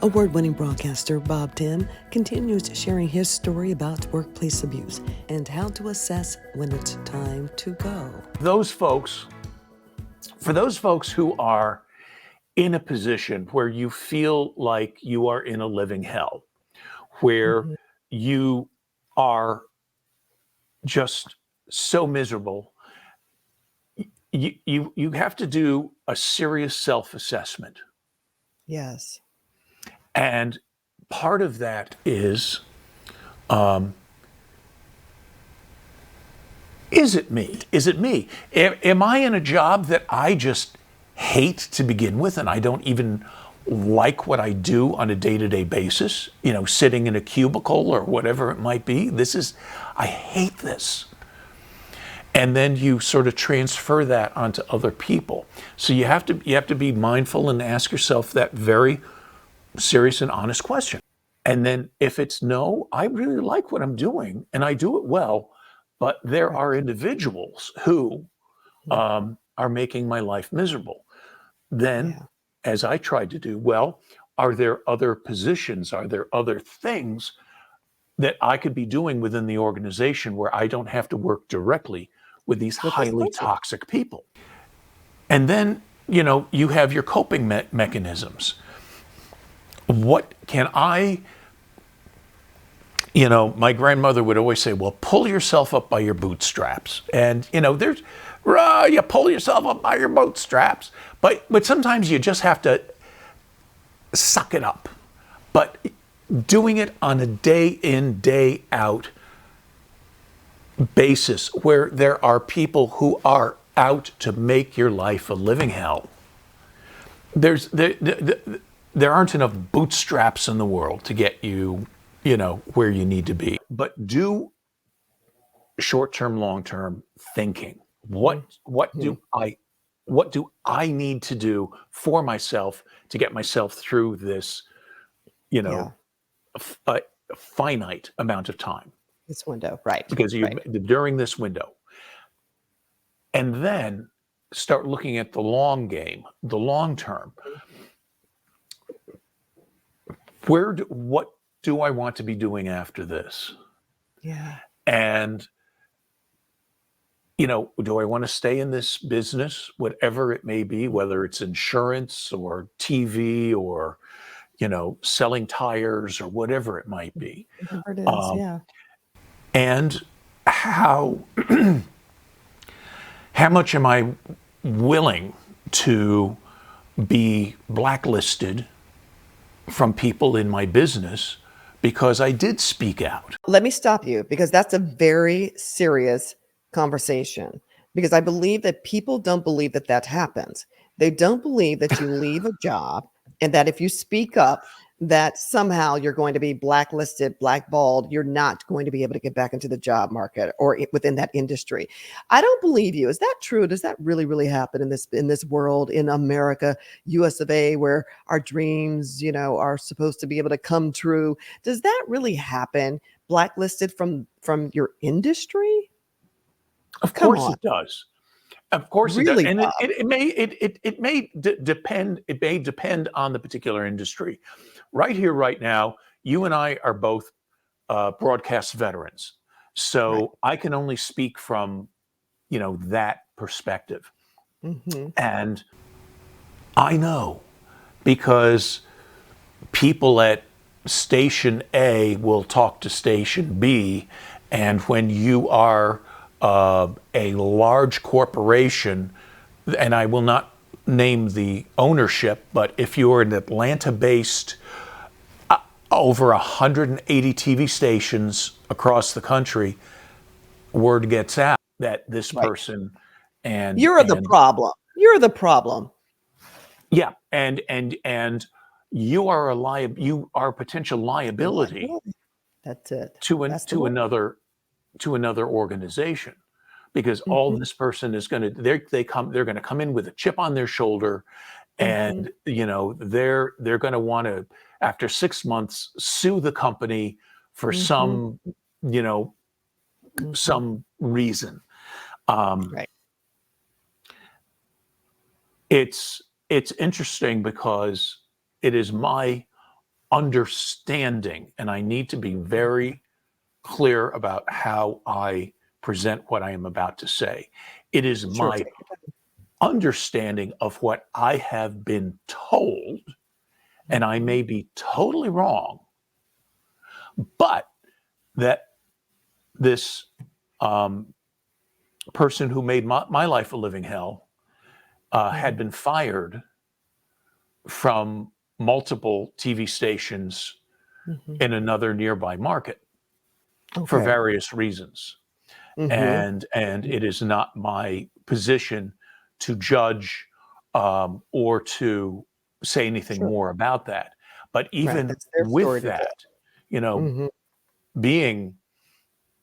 Award-winning broadcaster Bob Timm continues sharing his story about workplace abuse and how to assess when it's time to go. For those folks who are in a position where you feel like you are in a living hell, where you are just so miserable, you have to do a serious self-assessment. Yes. And part of that is it me? Is it me? Am I in a job that I just hate to begin with and I don't even like what I do on a day-to-day basis? You know, sitting in a cubicle or whatever it might be. I hate this. And then you sort of transfer that onto other people. So you have to be mindful and ask yourself that very serious and honest question. And then if it's no, I really like what I'm doing and I do it well, but there are individuals who are making my life miserable. Then, as I tried to do, well, are there other positions? Are there other things that I could be doing within the organization where I don't have to work directly with these highly toxic people? And then, you have your coping mechanisms. What can my grandmother would always say, well, pull yourself up by your bootstraps. And, you pull yourself up by your bootstraps. But sometimes you just have to suck it up. But doing it on a day in, day out basis where there are people who are out to make your life a living hell. There aren't enough bootstraps in the world to get you, where you need to be. But do short-term, long-term thinking. What do I need to do for myself to get myself through this, a finite amount of time? This window, right. Because during this window. And then start looking at the long game, the long term. What do I want to be doing after this? Yeah. And, do I want to stay in this business, whatever it may be, whether it's insurance or TV or, selling tires or whatever it might be. Whatever it is, yeah. And how much am I willing to be blacklisted from people in my business because I did speak out? Let me stop you because that's a very serious conversation, because I believe that people don't believe that happens. They don't believe that you leave a job and that if you speak up, that somehow you're going to be blacklisted, blackballed. You're not going to be able to get back into the job market or within that industry. I don't believe you. Is that true? Does that really happen in this world, in America, US of A, where our dreams, are supposed to be able to come true? Does that really happen? Blacklisted from your industry? Of course it does. Of course really, it does. And it may depend. It may depend on the particular industry. Right here, right now, you and I are both broadcast veterans, so I can only speak from that perspective. And I know because people at Station A will talk to Station B, and when you are a large corporation, and I will not name the ownership, but if you're an Atlanta-based, over 180 TV stations across the country, word gets out that this person and the problem. You're the problem. Yeah, and you are a potential liability. That's it. To another organization, because all this person is going to they're going to come in with a chip on their shoulder, and they're going to want to, after 6 months, sue the company for some some reason. It's interesting because it is my understanding, and I need to be very clear about how I present what I am about to say. It is Sure. my understanding of what I have been told, and I may be totally wrong, but that this person who made my life a living hell had been fired from multiple TV stations Mhm. in another nearby market for Okay. various reasons. Mhm. And it is not my position to judge or to say anything Sure. more about that. But Right. even That's their with story to tell. that, you know, Mhm. being,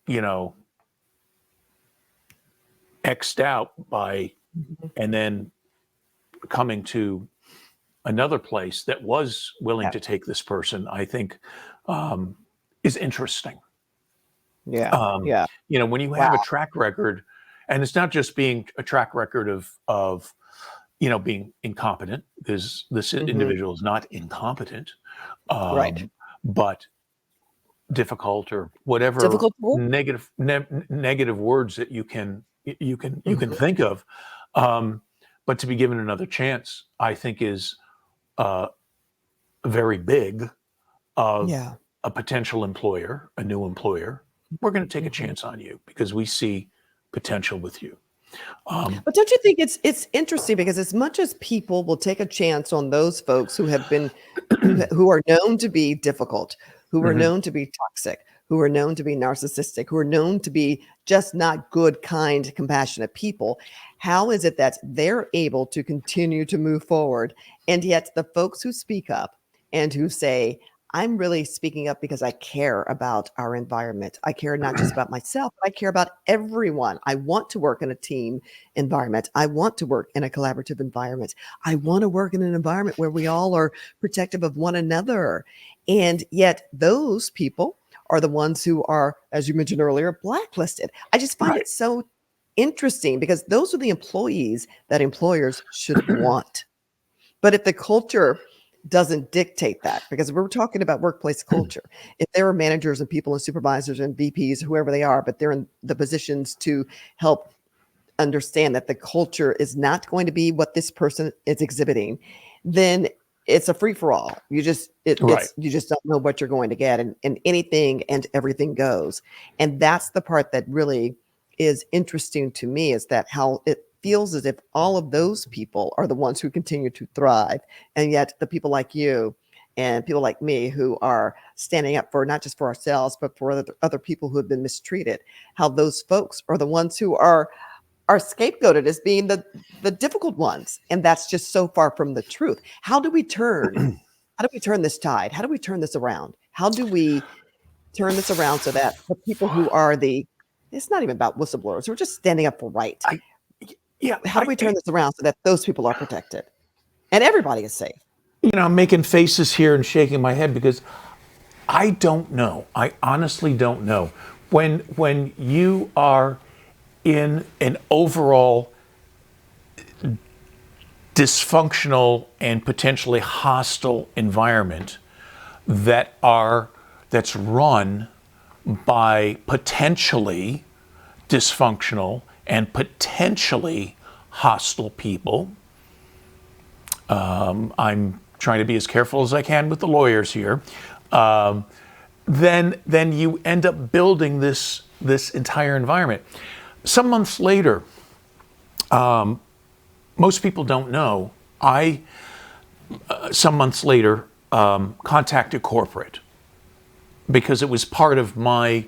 you know, X'd out by, Mhm. and then coming to another place that was willing Yeah. to take this person, I think um, is interesting. Yeah. Um, Yeah. when you Wow. have a track record, and it's not just being a track record of being incompetent, because this Mhm. individual is not incompetent, Right. but difficult or whatever Difficult to work. negative words that you can Mhm. think of. Um, but to be given another chance, I think is uh, very big of Yeah. a potential employer, a new employer. We're going to take a Mhm. chance on you because we see potential with you. Um, But don't you think it's interesting because as much as people will take a chance on those folks who have been who are known to be difficult, who are mhm. known to be toxic, who are known to be narcissistic, who are known to be just not good, kind, compassionate people, how is it that they're able to continue to move forward? And yet the folks who speak up and who say, I'm really speaking up because I care about our environment. I care not just about myself, but I care about everyone. I want to work in a team environment. I want to work in a collaborative environment. I want to work in an environment where we all are protective of one another. And yet, those people are the ones who are, as you mentioned earlier, blacklisted. I just find Right. it so interesting because those are the employees that employers should want. But if the culture doesn't dictate that, because we're talking about workplace culture, if there are managers and people and supervisors and VPs, whoever they are, but they're in the positions to help understand that the culture is not going to be what this person is exhibiting, then it's a free for all. Right. You just don't know what you're going to get, and anything and everything goes. And that's the part that really is interesting to me is that how it feels as if all of those people are the ones who continue to thrive, and yet the people like you and people like me who are standing up for not just for ourselves but for other people who have been mistreated, how those folks are the ones who are scapegoated as being the difficult ones, and that's just so far from the truth. How do we turn this tide? How do we turn this around? How do we turn this around so that the people who are the it's not even about whistleblowers, we're just standing up for right. I yeah, How do we turn this around so that those people are protected and everybody is safe? I'm making faces here and shaking my head because I don't know. I honestly don't know. When you are in an overall dysfunctional and potentially hostile environment that's run by potentially dysfunctional and potentially hostile people. I'm trying to be as careful as I can with the lawyers here. Um, then you end up building this entire environment. Some months later, most people don't know. I some months later contacted corporate because it was part of my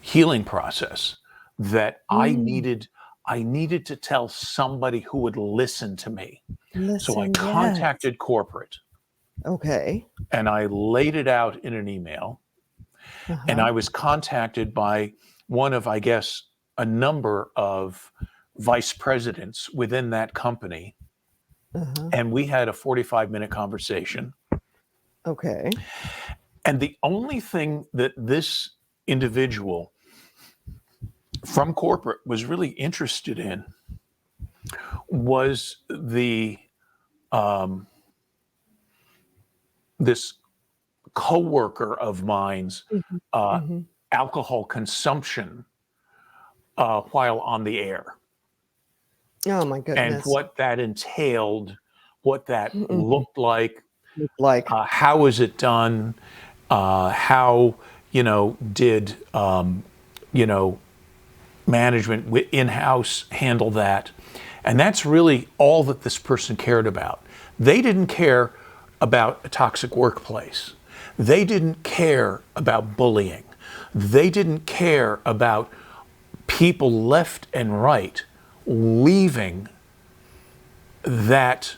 healing process that Mm, I needed to tell somebody who would listen to me. So I listen, yes. contacted corporate Okay. and I laid it out in an email. And Uh-huh. I was contacted by one of, I guess, a number of vice presidents within that company. Uh-huh. And we had a 45-minute conversation. Okay. And the only thing that this individual from corporate was really interested in was the this coworker of mine's Mhm. uh, Mhm. alcohol consumption while on the air, Oh my and goodness. what that entailed, what that Mhm. looked like, Look like. how was it done, how did management in-house handle that, and that's really all that this person cared about. They didn't care about a toxic workplace. They didn't care about bullying. They didn't care about people left and right leaving that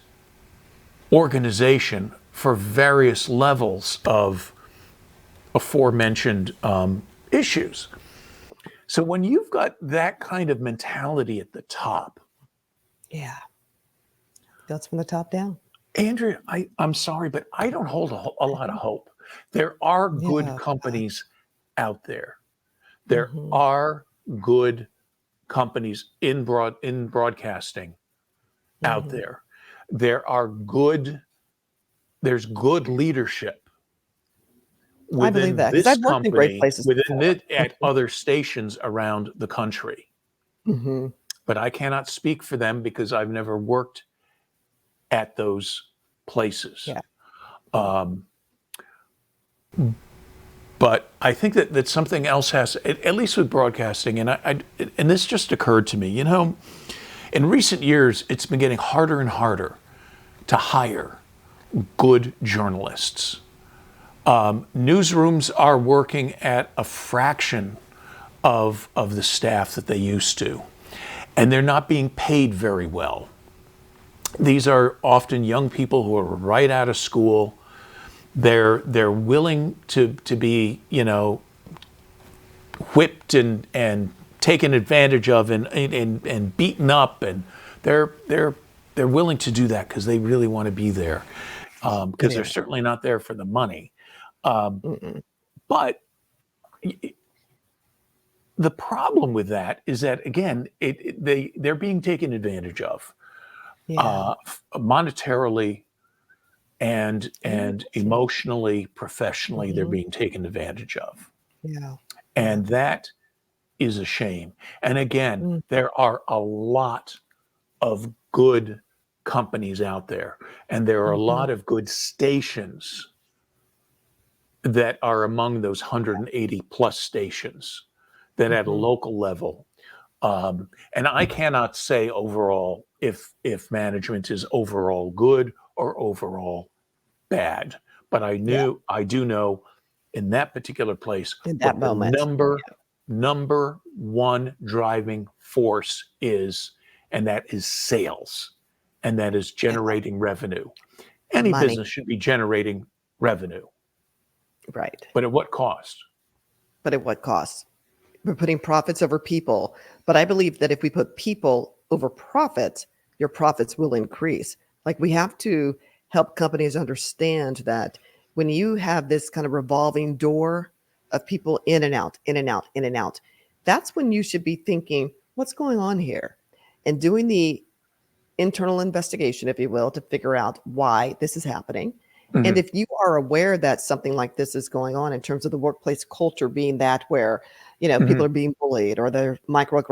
organization for various levels of aforementioned issues. So when you've got that kind of mentality at the top, Yeah. That's from the top down. Andrea, I'm sorry, but I don't hold a lot of hope. There are good Yeah. companies out there. There Mhm. are good companies in broadcasting out Mhm. there. There are good there's good leadership I believe within that because this I've worked in great company, places within before. it at other stations around the country. Mhm. But I cannot speak for them because I've never worked at those places. Yeah. Yeah. Um, but I think that something else has, at least with broadcasting, and this just occurred to me. In recent years, it's been getting harder and harder to hire good journalists. Newsrooms are working at a fraction of the staff that they used to, and they're not being paid very well. These are often young people who are right out of school. They're willing to be whipped and taken advantage of and beaten up, and they're willing to do that because they really want to be there, because they're Yeah. certainly not there for the money. Um, Mm-mm. but the problem with that is that, again, they're being taken advantage of, Yeah. monetarily and Emotionally. emotionally, professionally. They're Mhm. being taken advantage of, Yeah. Yeah. and that is a shame. And again, Mm. there are a lot of good companies out there, and there are a Mhm. lot of good stations that are among those 180 plus stations that at a Mhm. local level. And I cannot say overall if management is overall good or overall bad, but Yeah. I do know in that particular place In that what the moment. number one driving force is, and that is sales, and that is Yeah. generating revenue. Any Money. business should be generating revenue, Right. but at what cost? But at what cost? We're putting profits over people. But I believe that if we put people over profits, your profits will increase. Like we have to help companies understand that when you have this kind of revolving door of people in and out, in and out, in and out, that's when you should be thinking, what's going on here? And doing the internal investigation, if you will, to figure out why this is happening. And Mm-hmm, if you are aware that something like this is going on in terms of the workplace culture being that where, mm-hmm, people are being bullied or there are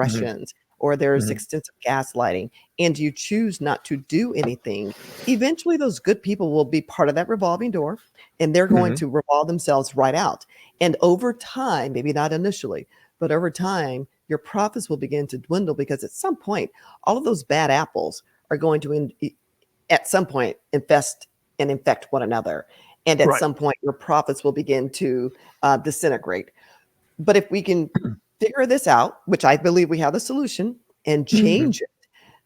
mm-hmm, microaggressions or there's mm-hmm, extensive gaslighting and you choose not to do anything, eventually those good people will be part of that revolving door and they're going mm-hmm, to revolve themselves right out. And over time, maybe not initially, but over time, your profits will begin to dwindle because at some point, all of those bad apples are going to at some point infest and infect one another, and at right. some point your profits will begin to disintegrate. But if we can figure this out, which I believe we have the solution, and Mm-hmm, change it,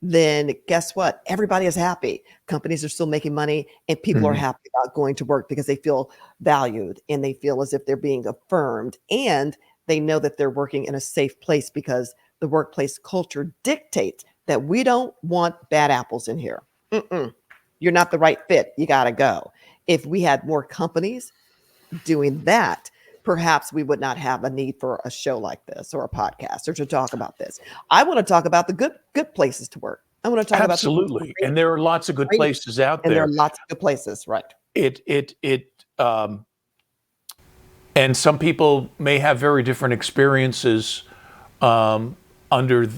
then guess what, everybody is happy, companies are still making money, and people are mm-hmm, happy about going to work because they feel valued and they feel as if they're being affirmed, and they know that they're working in a safe place because the workplace culture dictates that we don't want bad apples in here. Mm-mm. You're not the right fit, you got to go. If we had more companies doing that, perhaps we would not have a need for a show like this or a podcast or to talk about this. I want to talk about the good places to work. I want to talk about the people who are absolutely. And there are lots of good great, places out and there are there. lots of good places, right? It And some people may have very different experiences under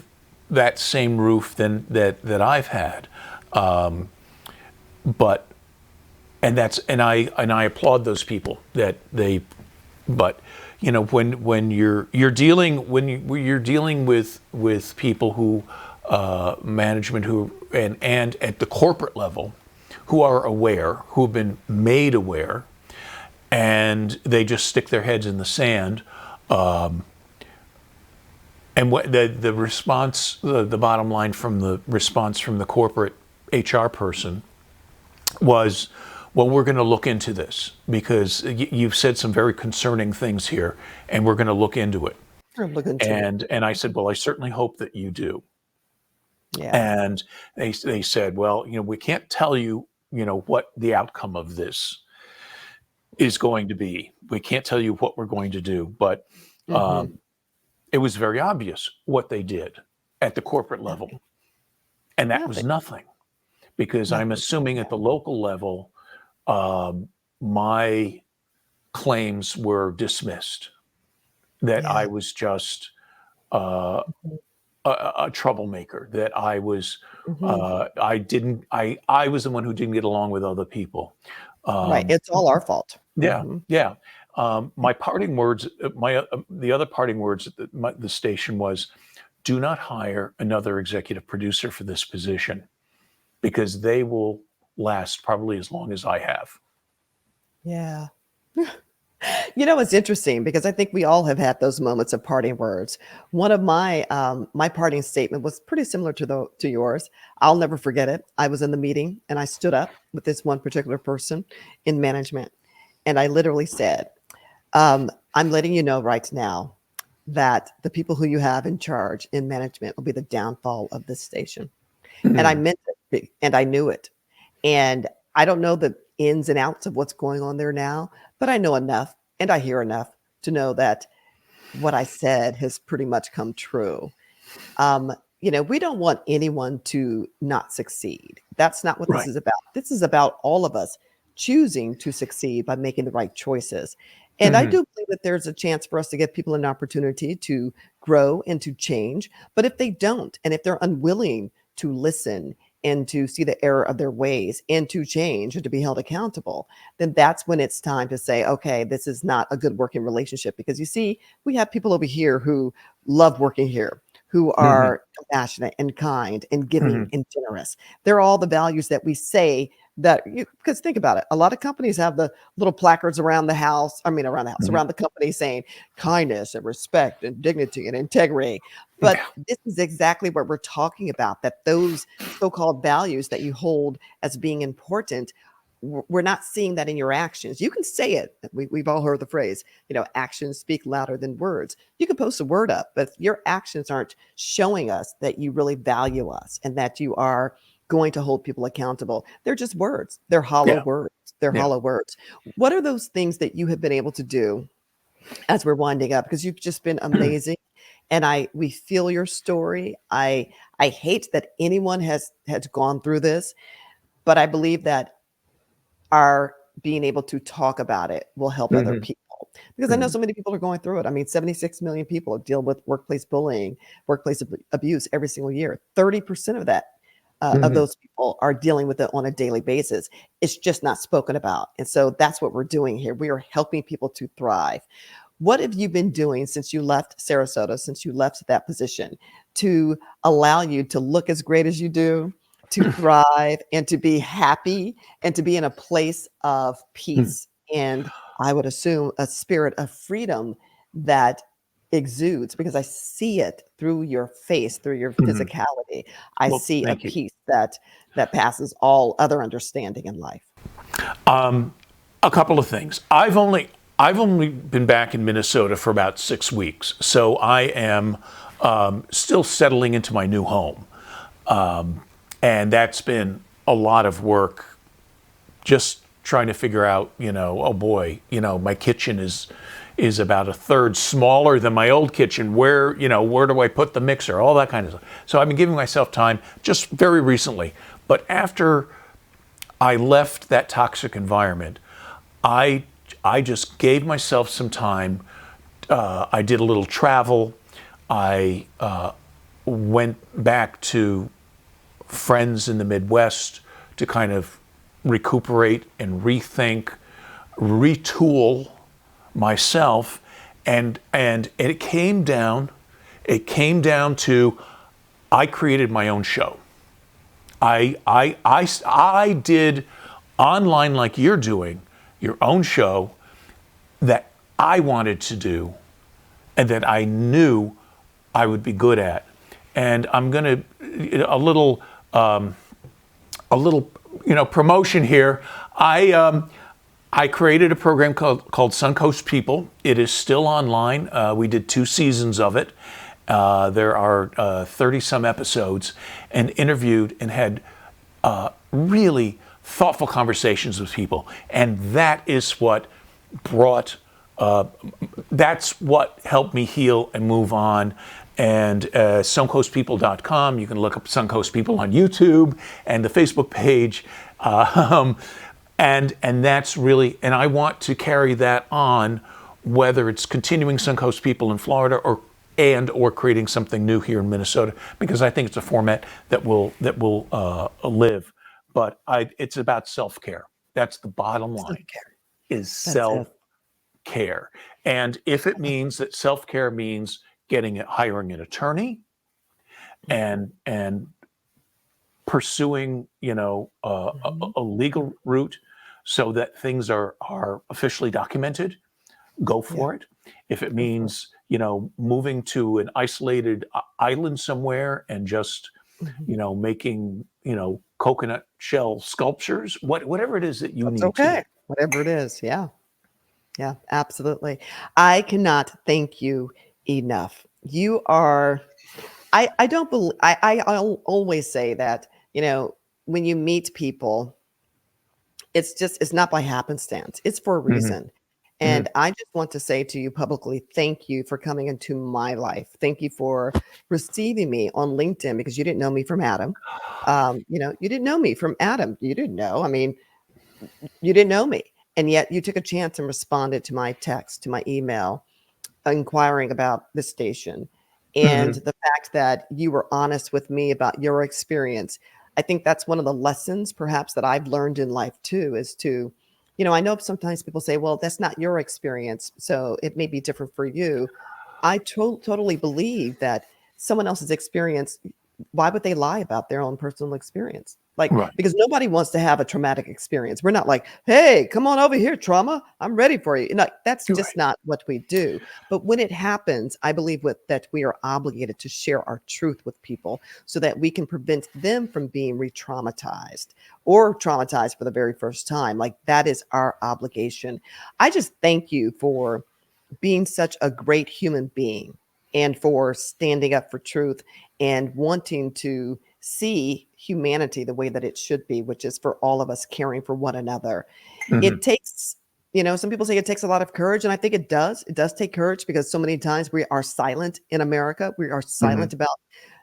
that same roof than that I've had. But I applaud those people that they. But when you're dealing with people who management who and at the corporate level who are aware, who have been made aware, and they just stick their heads in the sand. And what the response, the bottom line from the response from the corporate HR person was, well, we're going to look into this because you've said some very concerning things here, and we're going to look into it. Look into it. And I said, well, I certainly hope that you do. Yeah. And they said, well, we can't tell you, what the outcome of this is going to be. We can't tell you what we're going to do, but it was very obvious what they did at the corporate level. And that was nothing, because I'm assuming at the local level, my claims were dismissed, that I was just a troublemaker, that I was I was the one who didn't get along with other people. Right. It's all our fault. Yeah, yeah. My parting words, the other parting words at the station was, do not hire another executive producer for this position, because they will last probably as long as I have. Yeah. It's interesting because I think we all have had those moments of parting words. One of my my parting statement was pretty similar to yours. I'll never forget it. I was in the meeting and I stood up with this one particular person in management, and I literally said, I'm letting you know right now that the people who you have in charge in management will be the downfall of this station. And I meant it, and I knew it. And I don't know the ins and outs of what's going on there now, but I know enough and I hear enough to know that what I said has pretty much come true. We don't want anyone to not succeed. That's not what this is about. This is about all of us choosing to succeed by making the right choices. And I do believe that there's a chance for us to give people an opportunity to grow and to change. But if they don't, and if they're unwilling to listen and to see the error of their ways and to change and to be held accountable, then that's when it's time to say, okay, this is not a good working relationship. Because you see, we have people over here who love working here, who are compassionate and kind and giving and generous. They're all the values that we say that because think about it. A lot of companies have the little placards around the house, around the company saying kindness and respect and dignity and integrity. But this is exactly what we're talking about, that those so-called values that you hold as being important, we're not seeing that in your actions. You can say it. We've all heard the phrase, actions speak louder than words. You can post a word up, but your actions aren't showing us that you really value us and that you are going to hold people accountable. They're just words. They're hollow words. They're hollow words. What are those things that you have been able to do as we're winding up? Because you've just been amazing. And we feel your story. I hate that anyone has gone through this, but I believe that our being able to talk about it will help other people. Because I know so many people are going through it. 76 million people deal with workplace bullying, workplace abuse every single year. 30% of that of those people are dealing with it on a daily basis. It's just not spoken about. And so that's what we're doing here. We are helping people to thrive. What have you been doing since you left Sarasota, since you left that position, to allow you to look as great as you do, to thrive and to be happy and to be in a place of peace? And I would assume a spirit of freedom that exudes, because I see it through your face, through your physicality. I see a peace that passes all other understanding in life. A couple of things. I've only been back in Minnesota for about 6 weeks, so I am still settling into my new home, and that's been a lot of work. Just trying to figure out, oh boy, my kitchen is about a third smaller than my old kitchen. Where do I put the mixer? All that kind of stuff. So I've been giving myself time just very recently. But after I left that toxic environment, I I just gave myself some time. I did a little travel. I went back to friends in the Midwest to kind of recuperate and rethink, retool myself, and it came down to I created my own show. I did online like you're doing your own show that I wanted to do and that I knew I would be good at. And I'm going to a little promotion here. I created a program called Suncoast People. It is still online. We did 2 seasons of it. There are 30 some episodes, and interviewed and had really thoughtful conversations with people. And that is what brought, that's what helped me heal and move on. And suncoastpeople.com, you can look up Suncoast People on YouTube and the Facebook page. And that's really, and I want to carry that on, whether it's continuing Suncoast People in Florida or creating something new here in Minnesota, because I think it's a format that will live. But it's about self-care. That's the bottom line. Self-care. Is That's it. self-care. And if it means that self-care means hiring an attorney and pursuing a legal route so that things are officially documented, go for it. If it means moving to an isolated island somewhere and just making coconut shell sculptures, whatever it is that you That's need to do. okay. Whatever it is. Yeah. Yeah, absolutely. I cannot thank you enough. You are, I don't believe, I'll always say that, when you meet people, it's not by happenstance. It's for a Mhm. reason. And I just want to say to you publicly, thank you for coming into my life. Thank you for receiving me on LinkedIn, because you didn't know me from Adam. You didn't know me from Adam. You didn't know. I mean, you didn't know me. And yet you took a chance and responded to my text, to my email, inquiring about the station. And Mhm. the fact that you were honest with me about your experience. I think that's one of the lessons perhaps that I've learned in life too, is to, I know sometimes people say, well, that's not your experience, so it may be different for you. I totally believe that someone else's experience, why would they lie about their own personal experience? Like, Right. because nobody wants to have a traumatic experience. We're not like, hey, come on over here, trauma. I'm ready for you. That's Right. just not what we do. But when it happens, I believe that we are obligated to share our truth with people so that we can prevent them from being re-traumatized or traumatized for the very first time. Like, that is our obligation. I just thank you for being such a great human being and for standing up for truth and wanting to see humanity the way that it should be, which is for all of us caring for one another. It Mhm. takes, some people say it takes a lot of courage, and I think it does. It does take courage, because so many times we are silent in America. We are Mhm. silent about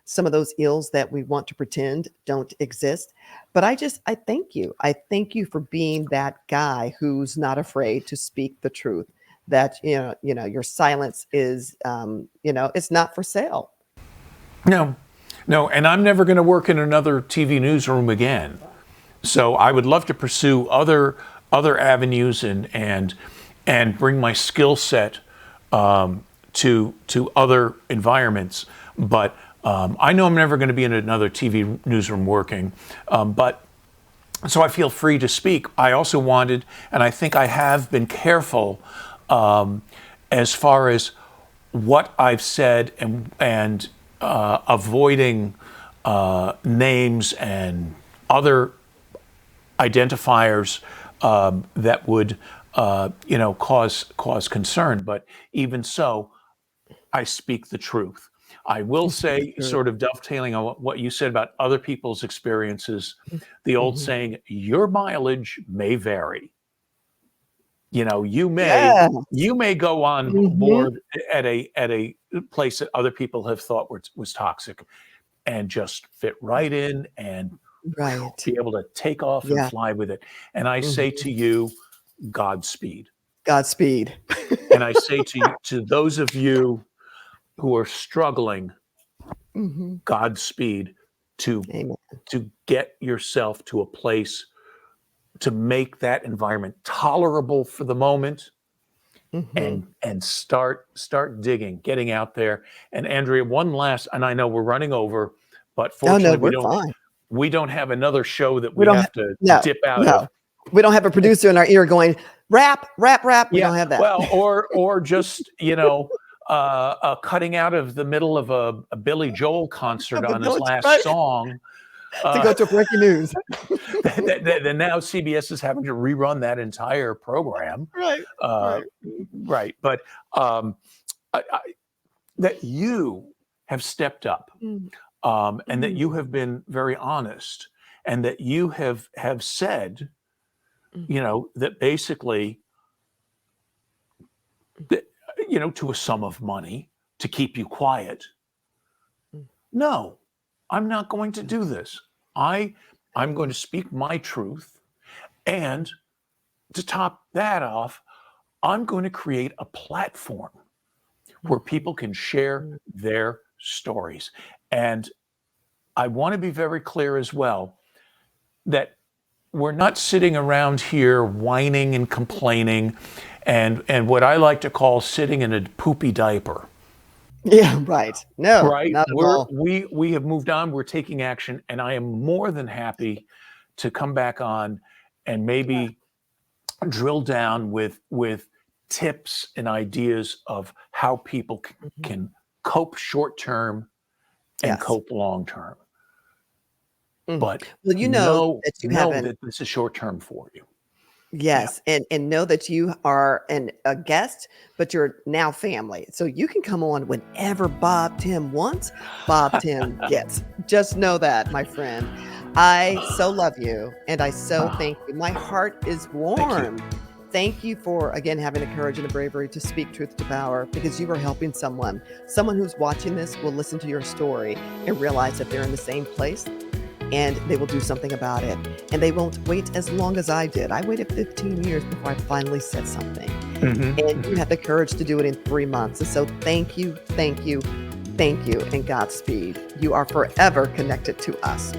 some of those ills that we want to pretend don't exist. But I thank you. I thank you for being that guy who's not afraid to speak the truth. That your silence is, it's not for sale. No, no, and I'm never going to work in another TV newsroom again. So I would love to pursue other avenues and bring my skill set to other environments. But I know I'm never going to be in another TV newsroom working. But so I feel free to speak. I also wanted, and I think I have been careful as far as what I've said and avoiding names and other identifiers that would cause concern. But even so, I speak the truth. I will You speak the say, truth. sort of dovetailing on what you said about other people's experiences, the old Mhm. saying, your mileage may vary. You may Yeah. you may go on Mhm. board at a place that other people have thought was toxic and just fit right in and Right. be able to take off and Yeah. fly with it. And I say Mhm. to you, Godspeed. Godspeed. And I say to those of you who are struggling, Mhm. Godspeed to Amen. get yourself to a place to make that environment tolerable for the moment, Mhm. and start digging, getting out there. And Andrea, one last, and I know we're running over, but Oh, no, fortunately we're fine. we don't have another show that We we don't ha have to no, dip out of. no. We don't have a producer in our ear going, "Rap, rap, rap." We Yeah, don't have that. well, or just cutting out of the middle of a Billy Joel concert Of the on his village, last right? song. To Uh, go to breaking news. then now CBS is having to rerun that entire program. Right, Uh, right. right, but um, that you have stepped up, Mm, and that you mm, have been very honest, and that you have said, mm, that basically, mm, that, to a sum of money to keep you quiet. mm, No, I'm not going to mm. do this. I'm going to speak my truth, and to top that off, I'm going to create a platform where Mhm, people can share mm. their stories. And I want to be very clear as well that we're not sitting around here whining and complaining and what I like to call sitting in a poopy diaper. Yeah, right. No, Right? not at all. We have moved on, we're taking action, and I am more than happy to come back on and Yeah. maybe drill down with tips and ideas of how people Mhm. can cope short term and Yes. cope long term. Mm. But Well, you know know that you know haven't. that this is short term for you. Yeah. Yes, and know that you are a guest, but you're now family. So you can come on whenever Bob Tim wants, Bob Tim gets. Just know that, my friend. I so love you, and I so Ah, thank you. My heart is thank you. warm. Thank you for, again, having the courage and the bravery to speak truth to power because you are helping someone. Someone who's watching this will listen to your story and realize that they're in the same place and they will do something about it. And they won't wait as long as I did. I waited 15 years before I finally said something. Mhm, And you mhm. had the courage to do it in 3 months. And so thank you, thank you, thank you, and Godspeed. You are forever connected to us.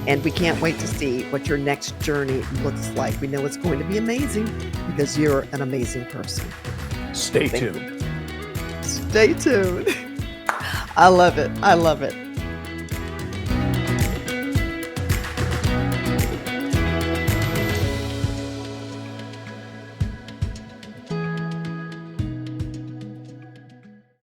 And we can't wait to see what your next journey looks like. We know it's going to be amazing because you're an amazing person. Stay Thank you. tuned. Stay tuned. I love it. I love it.